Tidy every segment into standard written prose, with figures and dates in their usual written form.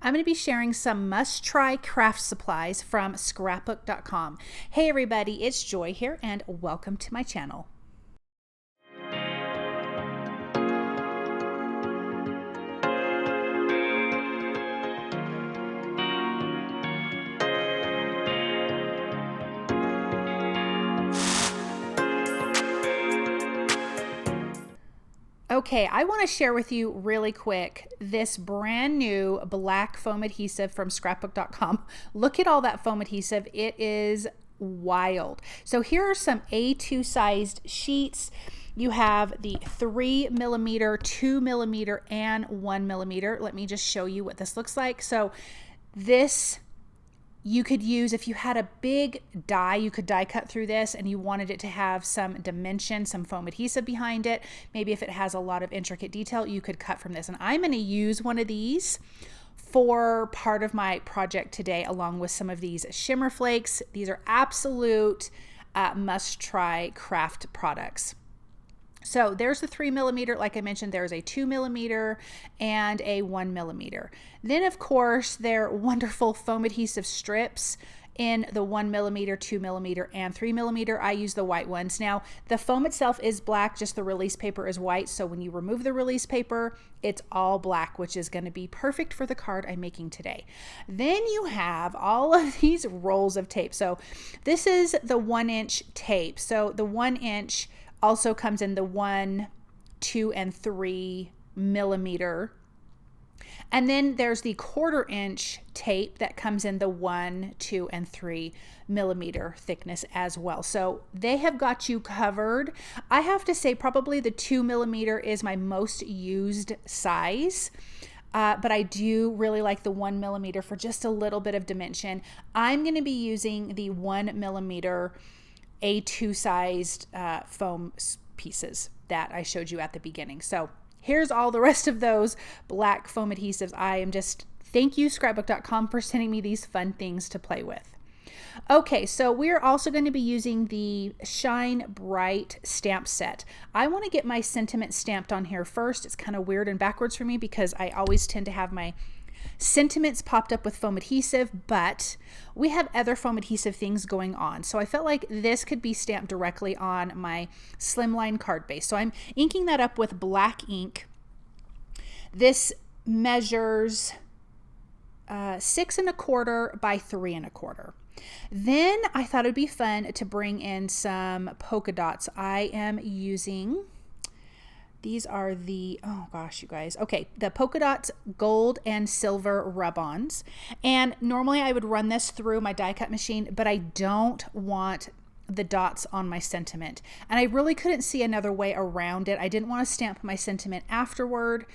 I'm going to be sharing some must-try craft supplies from scrapbook.com. Hey everybody, it's Joy here and welcome to my channel. Okay, I want to share with you really quick this brand new black foam adhesive from scrapbook.com. Look at all that foam adhesive. It is wild. So here are some A2 sized sheets. You have the 3mm, 2mm, and 1mm. Let me just show you what this looks like. So this you could use, if you had a big die, you could die cut through this and you wanted it to have some dimension, some foam adhesive behind it. Maybe if it has a lot of intricate detail, you could cut from this. And I'm going to use one of these for part of my project today, along with some of these Shimmer Flakes. These are absolute must-try craft products. So there's the 3mm, like I mentioned, there's a 2mm and a 1mm. Then of course, they're wonderful foam adhesive strips in the 1mm, 2mm, and 3mm. I use the white ones. Now, the foam itself is black, just the release paper is white. So when you remove the release paper, it's all black, which is going to be perfect for the card I'm making today. Then you have all of these rolls of tape. So this is the 1-inch tape. So the 1-inch also comes in the 1, 2, and 3mm. And then there's the 1/4-inch tape that comes in the 1, 2, and 3mm thickness as well. So they have got you covered. I have to say probably the 2mm is my most used size. But I do really like the 1mm for just a little bit of dimension. I'm going to be using the 1mm A2 sized foam pieces that I showed you at the beginning. So here's all the rest of those black foam adhesives. Thank you scrapbook.com for sending me these fun things to play with. Okay, so we're also going to be using the Shine Bright stamp set. I want to get my sentiment stamped on here first. It's kind of weird and backwards for me because I always tend to have my sentiments popped up with foam adhesive, but we have other foam adhesive things going on. So I felt like this could be stamped directly on my slimline card base. So I'm inking that up with black ink. This measures 6 1/4 by 3 1/4. Then I thought it'd be fun to bring in some polka dots. I am using, these are the, oh gosh, you guys. Okay, the polka dots gold and silver rub-ons. And normally I would run this through my die cut machine, but I don't want the dots on my sentiment. And I really couldn't see another way around it. I didn't want to stamp my sentiment afterward.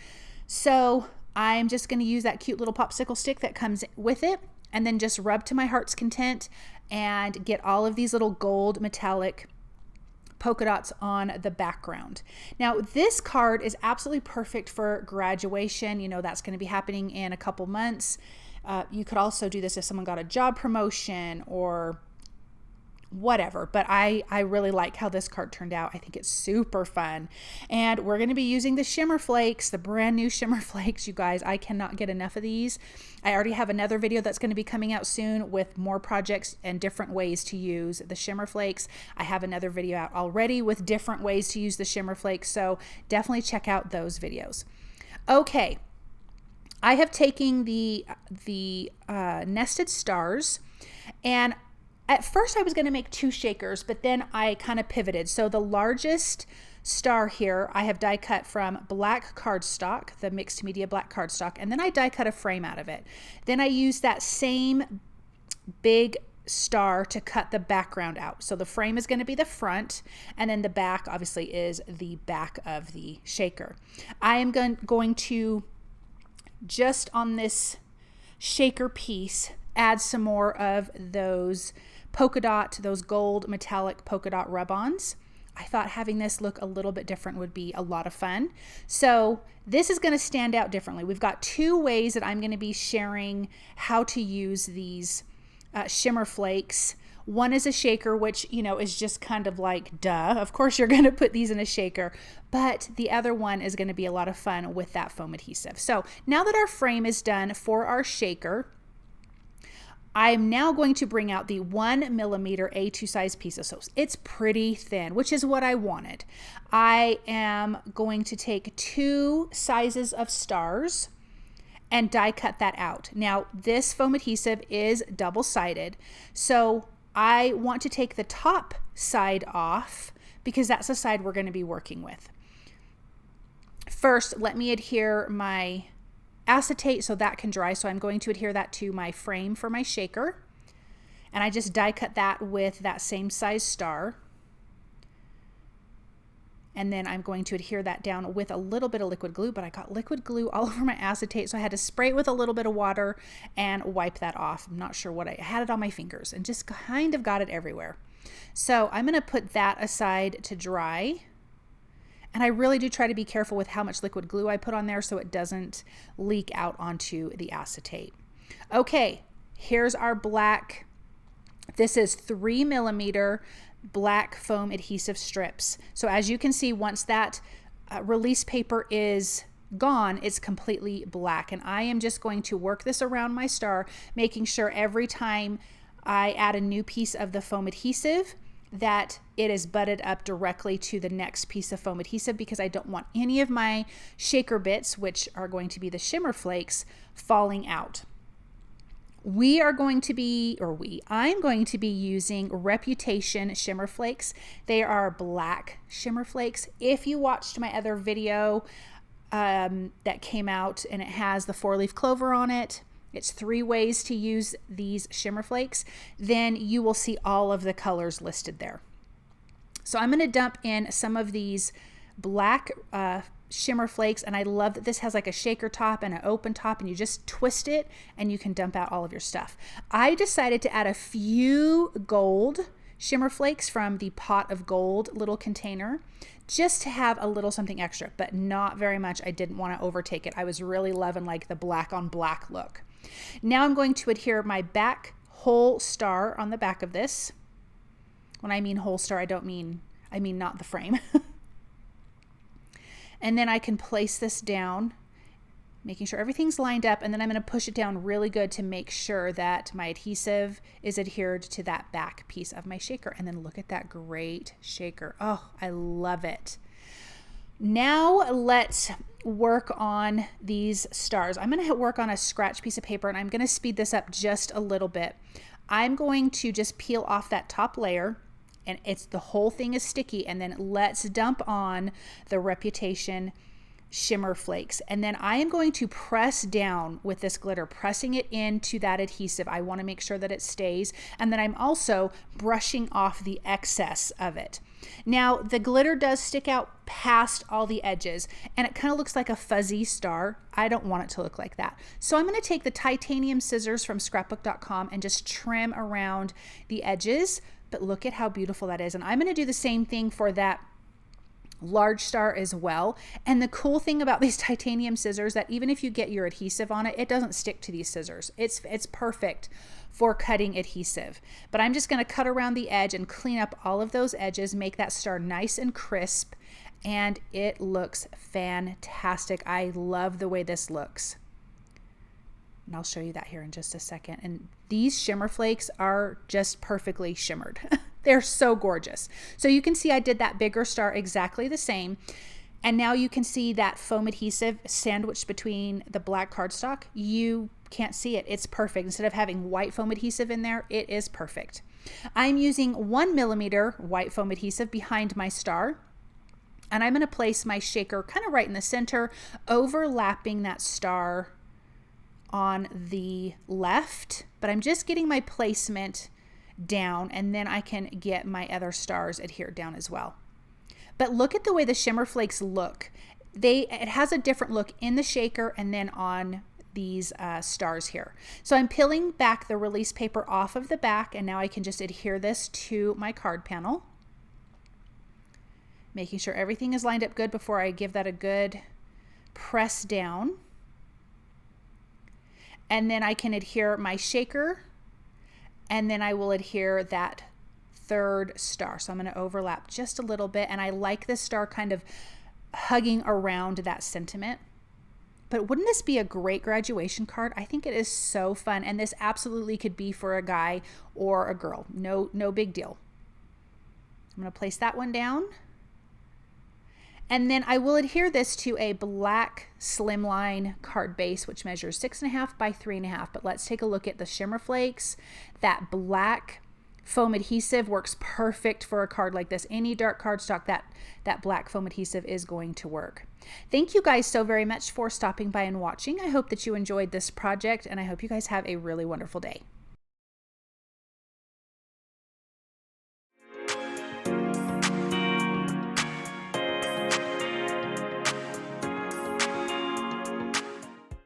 So I'm just going to use that cute little popsicle stick that comes with it and then just rub to my heart's content and get all of these little gold metallic polka dots on the background. Now this card is absolutely perfect for graduation. You know, that's going to be happening in a couple months. You could also do this if someone got a job promotion or whatever, but I really like how this card turned out. I think it's super fun. And we're going to be using the Shimmer Flakes, the brand new Shimmer Flakes. You guys, I cannot get enough of these. I already have another video that's going to be coming out soon with more projects and different ways to use the Shimmer Flakes. I have another video out already with different ways to use the Shimmer Flakes, so definitely check out those videos. Okay, I have taken the nested stars, and at first I was going to make 2 shakers, but then I kind of pivoted. So the largest star here I have die cut from black cardstock, the mixed media black cardstock, and then I die cut a frame out of it. Then I used that same big star to cut the background out. So the frame is going to be the front, and then the back obviously is the back of the shaker. I am going to, just on this shaker piece, add some more of those polka dot, those gold metallic polka dot rub-ons. I thought having this look a little bit different would be a lot of fun. So this is going to stand out differently. We've got 2 ways that I'm going to be sharing how to use these Shimmer Flakes. One is a shaker, which, you know, is just kind of like, duh, of course you're going to put these in a shaker. But the other one is going to be a lot of fun with that foam adhesive. So now that our frame is done for our shaker, I'm now going to bring out the 1 millimeter A2 size piece of soap. It's pretty thin, which is what I wanted. I am going to take 2 sizes of stars and die cut that out. Now, this foam adhesive is double-sided, so I want to take the top side off because that's the side we're going to be working with. First, let me adhere my acetate so that can dry. So I'm going to adhere that to my frame for my shaker. And I just die cut that with that same size star. And then I'm going to adhere that down with a little bit of liquid glue, but I got liquid glue all over my acetate, so I had to spray it with a little bit of water and wipe that off. I'm not sure what I had it on my fingers and just kind of got it everywhere. So I'm going to put that aside to dry. And I really do try to be careful with how much liquid glue I put on there so it doesn't leak out onto the acetate. Okay, here's our black. This is 3 millimeter black foam adhesive strips. So as you can see, once that release paper is gone, it's completely black. And I am just going to work this around my star, making sure every time I add a new piece of the foam adhesive that it is butted up directly to the next piece of foam adhesive, because I don't want any of my shaker bits, which are going to be the shimmer flakes, falling out. I'm going to be using Reputation Shimmer Flakes. They are black shimmer flakes. If you watched my other video that came out and it has the 4-leaf clover on it, it's 3 ways to use these shimmer flakes, then you will see all of the colors listed there. So I'm going to dump in some of these black shimmer flakes, and I love that this has like a shaker top and an open top, and you just twist it and you can dump out all of your stuff. I decided to add a few gold shimmer flakes from the Pot of Gold little container just to have a little something extra, but not very much. I didn't want to overtake it. I was really loving like the black on black look. Now I'm going to adhere my back whole star on the back of this. When I mean whole star, I mean not the frame. And then I can place this down, making sure everything's lined up, and then I'm going to push it down really good to make sure that my adhesive is adhered to that back piece of my shaker. And then look at that great shaker. Oh, I love it. Now let's work on these stars. I'm going to work on a scratch piece of paper, and I'm going to speed this up just a little bit. I'm going to just peel off that top layer, and the whole thing is sticky, and then let's dump on the Reputation Shimmer Flakes. And then I am going to press down with this glitter, pressing it into that adhesive. I want to make sure that it stays, and then I'm also brushing off the excess of it. Now the glitter does stick out past all the edges, and it kind of looks like a fuzzy star. I don't want it to look like that. So I'm going to take the titanium scissors from scrapbook.com and just trim around the edges. But look at how beautiful that is. And I'm going to do the same thing for that large star as well. And the cool thing about these titanium scissors, that even if you get your adhesive on it, it doesn't stick to these scissors. It's perfect for cutting adhesive. But I'm just going to cut around the edge and clean up all of those edges, make that star nice and crisp, and it looks fantastic. I love the way this looks. And I'll show you that here in just a second. And these shimmer flakes are just perfectly shimmered. They're so gorgeous. So you can see I did that bigger star exactly the same. And now you can see that foam adhesive sandwiched between the black cardstock. You can't see it. It's perfect. Instead of having white foam adhesive in there, it is perfect. I'm using 1 millimeter white foam adhesive behind my star. And I'm going to place my shaker kind of right in the center, overlapping that star on the left, but I'm just getting my placement down, and then I can get my other stars adhered down as well. But look at the way the shimmer flakes look. It has a different look in the shaker and then on these stars here. So I'm peeling back the release paper off of the back, and now I can just adhere this to my card panel, making sure everything is lined up good before I give that a good press down. And then I can adhere my shaker and then I will adhere that third star. So I'm going to overlap just a little bit, and I like this star kind of hugging around that sentiment. But wouldn't this be a great graduation card? I think it is so fun, and this absolutely could be for a guy or a girl. No big deal. I'm going to place that one down. And then I will adhere this to a black slimline card base, which measures 6.5 by 3.5. But let's take a look at the Shimmer Flakes. That black foam adhesive works perfect for a card like this. Any dark cardstock, that black foam adhesive is going to work. Thank you guys so very much for stopping by and watching. I hope that you enjoyed this project, and I hope you guys have a really wonderful day.